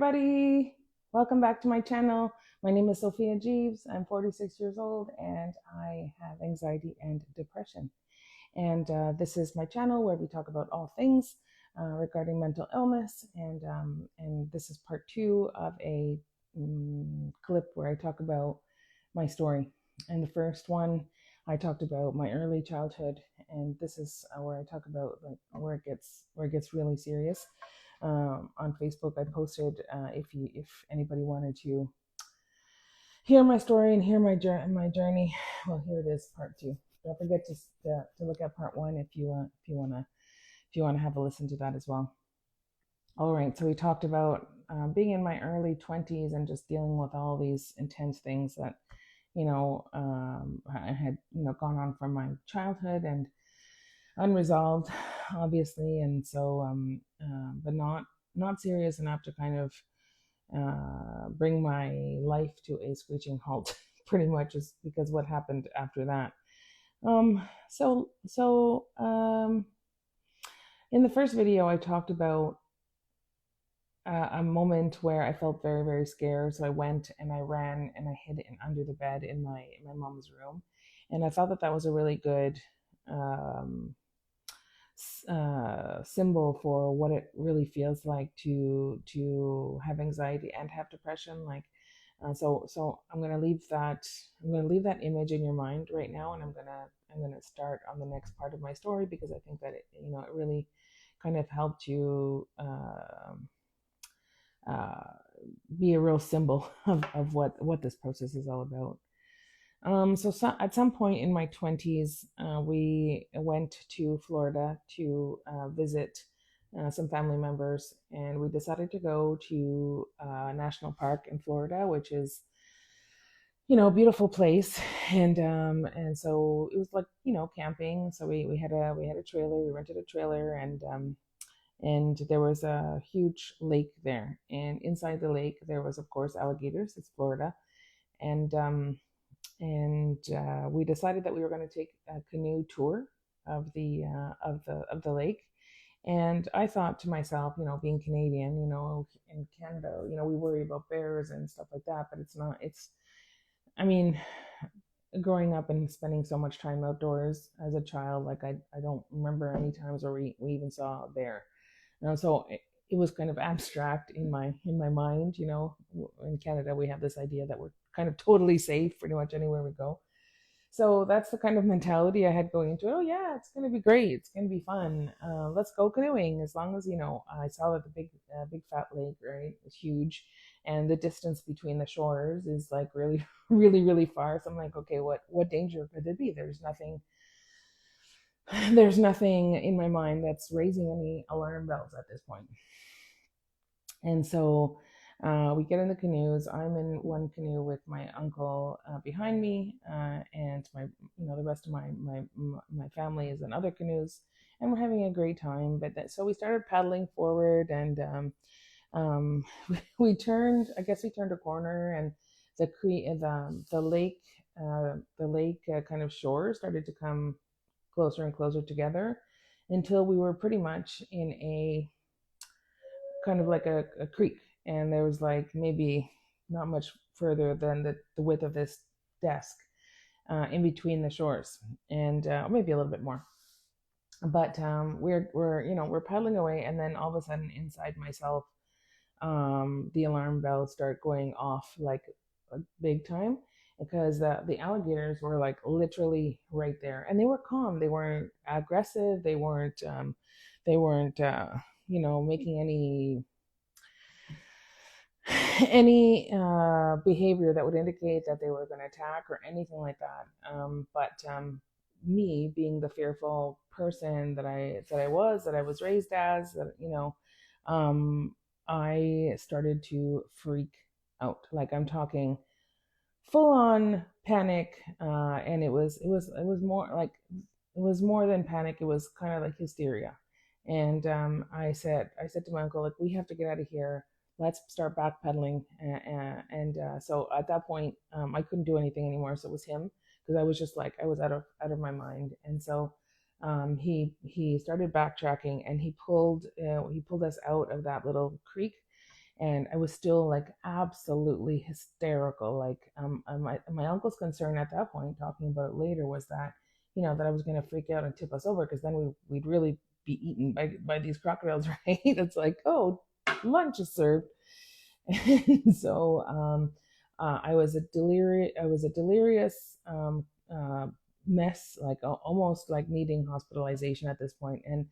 everybody, welcome back to my channel. My name is Sophia Jeeves. I'm 46 years old and I have anxiety and depression. And this is my channel where we talk about all things regarding mental illness. And this is part 2 of a clip where I talk about my story. And the first one, I talked about my early childhood, and this is where I talk about like where it gets really serious. On Facebook, I posted if anybody wanted to hear my story and hear my journey. Well, here it is, part 2. Don't forget to look at part 1 if you wanna have a listen to that as well. All right, so we talked about being in my early 20s and just dealing with all these intense things that I had gone on from my childhood and unresolved, obviously, and so but not serious enough to kind of bring my life to a screeching halt. Pretty much is because what happened after that. So in the first video, I talked about a moment where I felt very, very scared. So I went and I ran and I hid under the bed in my mom's room, and I thought that was a really good symbol for what it really feels like to have anxiety and have depression. So I'm gonna leave that image in your mind right now, and I'm gonna start on the next part of my story because I think that it really kind of helped you be a real symbol of what this process is all about. So at some point in my 20s, we went to Florida to visit some family members, and we decided to go to a national park in Florida, which is, a beautiful place. And so it was like, camping. So we had a trailer, we rented a trailer, and there was a huge lake there. And inside the lake, there was, of course, alligators. It's Florida. And we decided that we were going to take a canoe tour of the lake. And I thought to myself, being Canadian, in Canada, we worry about bears and stuff like that, but I mean, growing up and spending so much time outdoors as a child, like I don't remember any times where we even saw a bear. So it was kind of abstract in my mind. In Canada, we have this idea that we're kind of totally safe pretty much anywhere we go. So that's the kind of mentality I had going into it. Oh yeah, it's gonna be great. It's gonna be fun. Let's go canoeing. As long as I saw that the big fat lake, right, is huge, and the distance between the shores is like really, really, really far. So I'm like, okay, what danger could there be? There's nothing in my mind that's raising any alarm bells at this point. And so we get in the canoes. I'm in one canoe with my uncle behind me, and the rest of my family is in other canoes, and we're having a great time. So we started paddling forward, and we turned. I guess we turned a corner, and the lake kind of shore started to come closer and closer together until we were pretty much in a kind of like a creek, and there was like maybe not much further than the width of this desk in between the shores, and maybe a little bit more. But we're paddling away, and then all of a sudden inside myself, the alarm bells start going off like a big time, because the alligators were like literally right there, and they were calm. They weren't aggressive. They weren't making any behavior that would indicate that they were going to attack or anything like that. But me being the fearful person that I was raised as, I started to freak out. Like, I'm talking full on panic, and it was more like, it was more than panic. It was kind of like hysteria. And I said to my uncle, like, we have to get out of here. Let's start backpedaling. So at that point, I couldn't do anything anymore. So it was him, because I was just like, I was out of my mind. And so he started backtracking, and he pulled us out of that little creek, and I was still like absolutely hysterical. Like my uncle's concern at that point, talking about it later, was that, you know, that I was going to freak out and tip us over, because then we'd really be eaten by these crocodiles, right? It's like, oh, lunch is served. And so I was a delirious mess, like almost like needing hospitalization at this point. And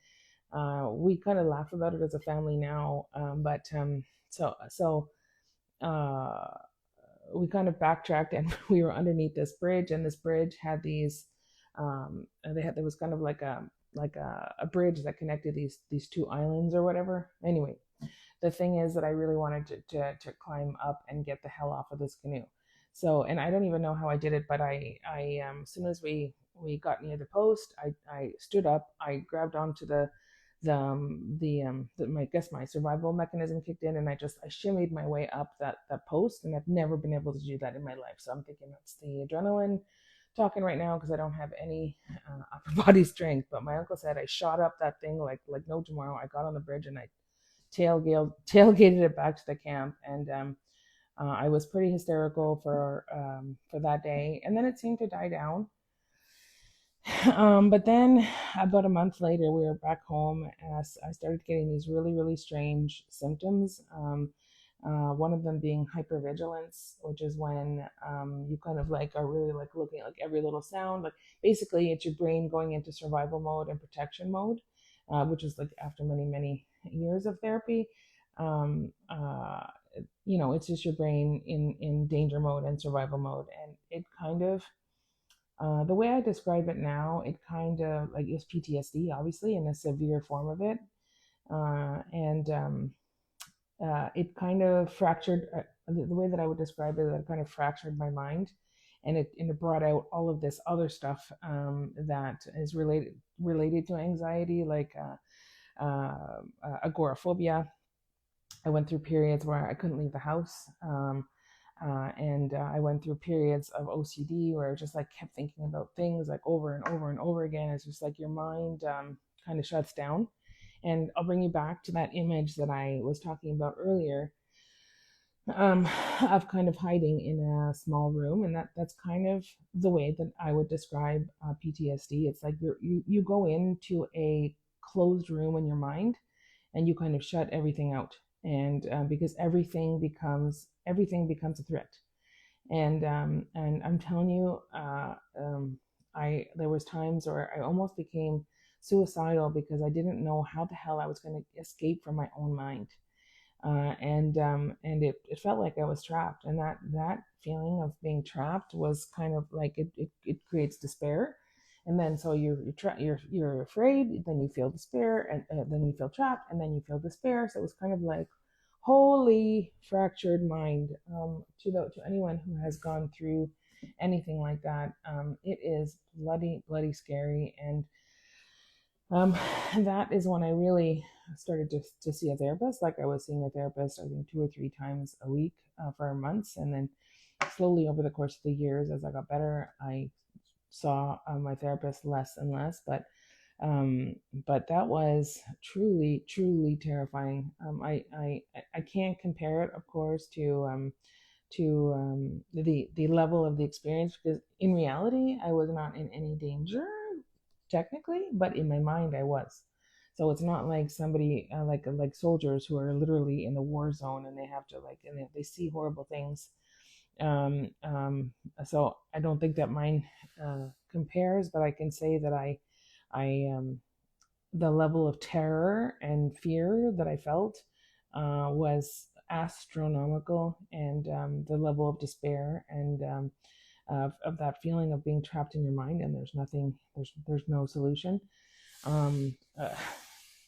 we kind of laugh about it as a family now, so uh, we kind of backtracked, and we were underneath this bridge, and this bridge had these there was kind of like a bridge that connected these two islands or whatever. Anyway, the thing is that I really wanted to climb up and get the hell off of this canoe. So, and I don't even know how I did it, but as soon as we got near the post, I stood up, I grabbed onto my, I guess my survival mechanism kicked in, and I shimmied my way up that post, and I've never been able to do that in my life. So I'm thinking that's the adrenaline talking right now, because I don't have any upper body strength. But my uncle said I shot up that thing like no tomorrow. I got on the bridge and I tailgated it back to the camp, and I was pretty hysterical for that day, and then it seemed to die down. But then about a month later, we were back home, and I started getting these really strange symptoms. One of them being hypervigilance, which is when you kind of like are really like looking at like every little sound. Like basically, it's your brain going into survival mode and protection mode, which is like after many years of therapy. Um, uh, you know, it's just your brain in danger mode and survival mode, and it kind of the way I describe it now, it kind of like is PTSD, obviously, in a severe form of it. And It kind of fractured, the way that I would describe it, it kind of fractured my mind. And it brought out all of this other stuff that is related to anxiety, like agoraphobia. I went through periods where I couldn't leave the house. And I went through periods of OCD where I just like kept thinking about things like over and over and over again. It's just like your mind kind of shuts down. And I'll bring you back to that image that I was talking about earlier, um, of kind of hiding in a small room, and that's kind of the way that I would describe PTSD. It's like you go into a closed room in your mind, and you kind of shut everything out, and because everything becomes a threat. And I'm telling you, I there was times where I almost became suicidal because I didn't know how the hell I was going to escape from my own mind. And it felt like I was trapped, and that feeling of being trapped was kind of like it creates despair. And then so you're afraid, then you feel despair, and then you feel trapped, and then you feel despair. So it was kind of like wholly fractured mind. To anyone who has gone through anything like that, it is bloody scary. And um, that is when I really started to see a therapist. Like I was seeing a therapist, I think 2 or 3 times a week for months, and then slowly over the course of the years, as I got better, I saw my therapist less and less. But that was truly terrifying. I can't compare it, of course, to the level of the experience, because in reality I was not in any danger technically, but in my mind I was. So it's not like somebody like soldiers who are literally in the war zone, and they have to like, and they see horrible things. Um, um, so I don't think that mine compares, but I can say that I the level of terror and fear that I felt was astronomical, and the level of despair and of that feeling of being trapped in your mind, and there's no solution, um, uh,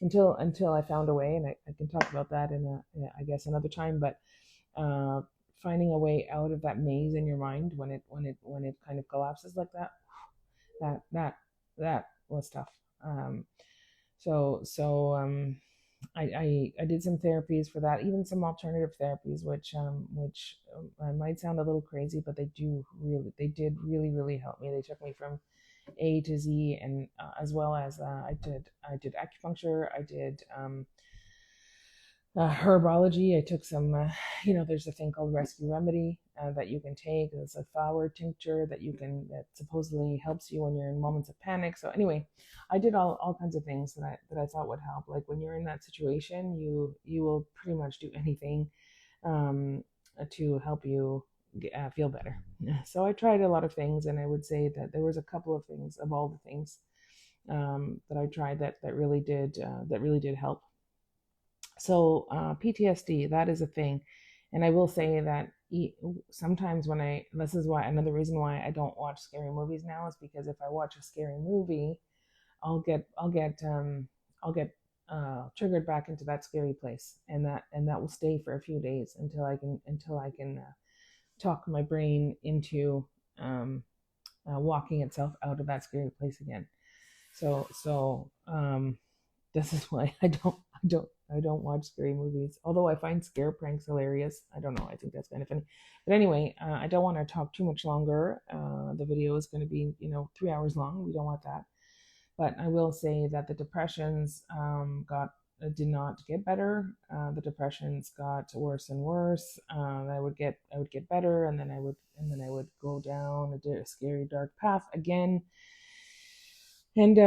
until I found a way, and I can talk about that I guess another time. But uh, finding a way out of that maze in your mind when it kind of collapses like that, that that that was tough. I did some therapies for that, even some alternative therapies, which might sound a little crazy, but they did really help me. They took me from A to Z, and as well as I did acupuncture. I did herbology. I took some, there's a thing called Rescue Remedy that you can take. It's a flower tincture that supposedly helps you when you're in moments of panic. So anyway, I did all kinds of things that I thought would help. Like when you're in that situation, you will pretty much do anything to help you feel better. So I tried a lot of things, and I would say that there was a couple of things of all the things that I tried that really did help. So PTSD, that is a thing, and I will say that sometimes this is why another reason why I don't watch scary movies now is because if I watch a scary movie, I'll get triggered back into that scary place, and that will stay for a few days until I can talk my brain into walking itself out of that scary place again. So this is why I don't watch scary movies. Although I find scare pranks hilarious. I don't know. I think that's kind of funny. But anyway, I don't want to talk too much longer. The video is going to be 3 hours long. We don't want that. But I will say that the depressions did not get better. The depressions got worse and worse. I would get better, and then I would go down a scary dark path again. And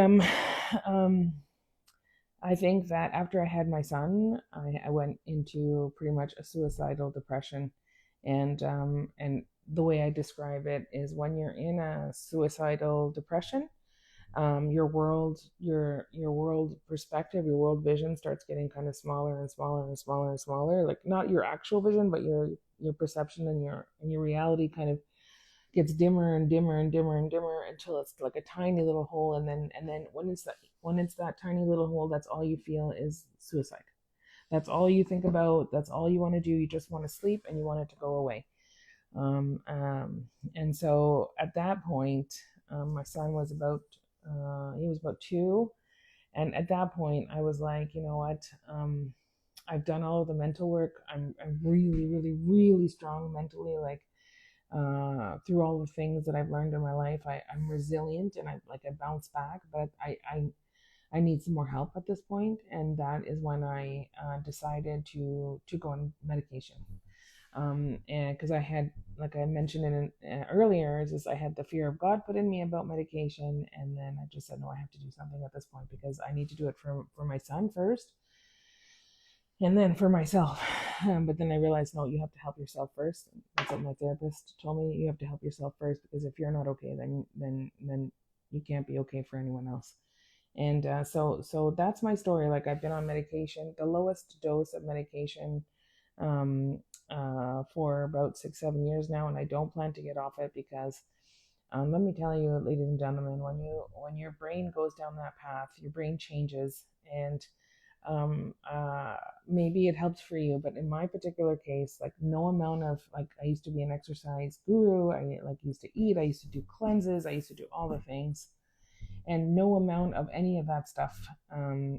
I think that after I had my son, I went into pretty much a suicidal depression, and the way I describe it is when you're in a suicidal depression, your world perspective, your world vision starts getting kind of smaller and smaller and smaller and smaller. Like not your actual vision, but your perception and your reality kind of gets dimmer and dimmer and dimmer and dimmer until it's like a tiny little hole. And then when it's that tiny little hole, that's all you feel is suicide. That's all you think about. That's all you want to do. You just want to sleep and you want it to go away. And so at that point, my son was about 2, and at that point I was like, you know what, I've done all of the mental work. I'm really, really, really strong mentally. Like through all the things that I've learned in my life, I'm resilient, and I bounce back. But I need some more help at this point, and that is when I decided to go on medication. And because I had, like I mentioned earlier, is I had the fear of God put in me about medication, and then I just said, no, I have to do something at this point because I need to do it for my son first, and then for myself. But then I realized, no, you have to help yourself first. That's what my therapist told me. You have to help yourself first, because if you're not okay, then you can't be okay for anyone else. And so that's my story. Like I've been on medication, the lowest dose of medication, for about 6-7 years now, and I don't plan to get off it because let me tell you, ladies and gentlemen, when your brain goes down that path, your brain changes, and maybe it helps for you, but in my particular case, like no amount of, like, I used to be an exercise guru. I used to eat, I used to do cleanses, I used to do all the things, and no amount of any of that stuff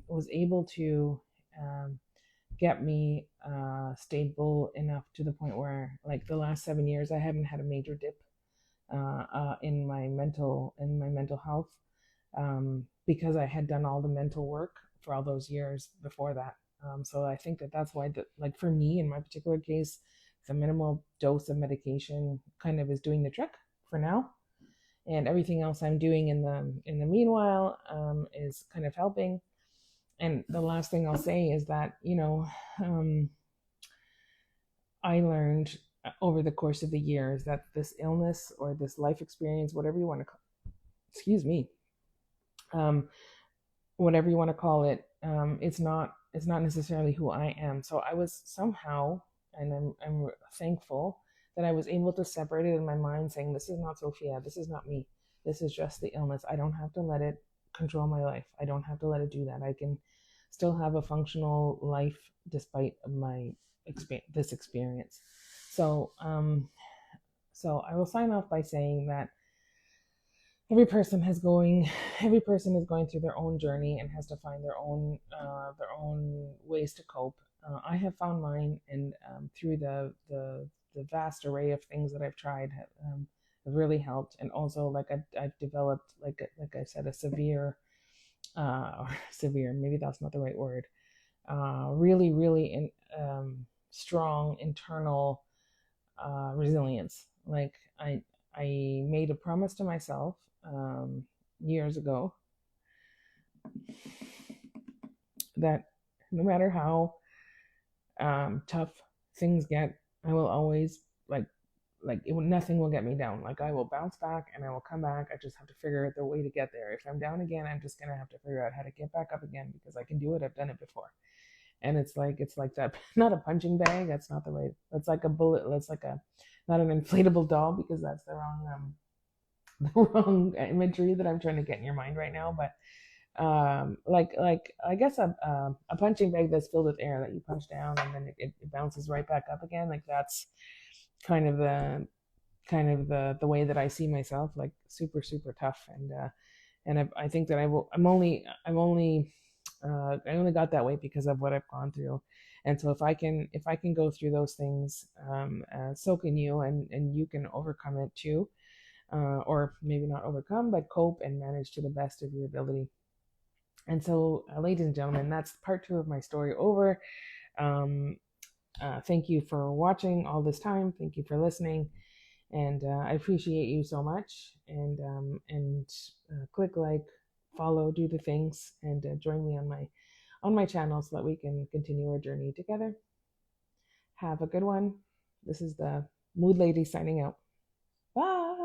was able to get me stable enough to the point where, like, the last 7 years, I haven't had a major dip in my mental health, because I had done all the mental work for all those years before that. So I think that's why, like for me, in my particular case, the minimal dose of medication kind of is doing the trick for now, and everything else I'm doing in the meanwhile is kind of helping. And the last thing I'll say is that, I learned over the course of the years that this illness or this life experience, whatever you want to call, excuse me, whatever you want to call it, it's not necessarily who I am. So I was somehow, and I'm thankful that I was able to separate it in my mind, saying, this is not Sophia, this is not me, this is just the illness. I don't have to let it control my life. I don't have to let it do that. I can still have a functional life despite this experience. So I will sign off by saying that every person is going through their own journey and has to find their own ways to cope. I have found mine, and through the vast array of things that I've tried have really helped. And also, like I've developed, like I said, a severe, maybe that's not the right word, really, really strong internal resilience. Like I made a promise to myself years ago that no matter how tough things get, I will always nothing will get me down. Like I will bounce back and I will come back. I just have to figure out the way to get there. If I'm down again, I'm just gonna have to figure out how to get back up again because I can do it. I've done it before. And it's like that. Not a punching bag. That's not the right. That's like a bullet. That's like a not an inflatable doll because that's the wrong the wrong imagery that I'm trying to get in your mind right now. But like I guess a punching bag that's filled with air that you punch down and then it bounces right back up again. Like that's kind of the way that I see myself, like super super tough. And I think that I only got that way because of what I've gone through. And so if I can go through those things, so can you, and you can overcome it too, or maybe not overcome, but cope and manage to the best of your ability. And so, ladies and gentlemen, that's part 2 of my story over. Thank you for watching all this time. Thank you for listening, and I appreciate you so much. And click like, follow, do the things, and join me on my channel so that we can continue our journey together. Have a good one. This is the Mood Lady signing out. Bye.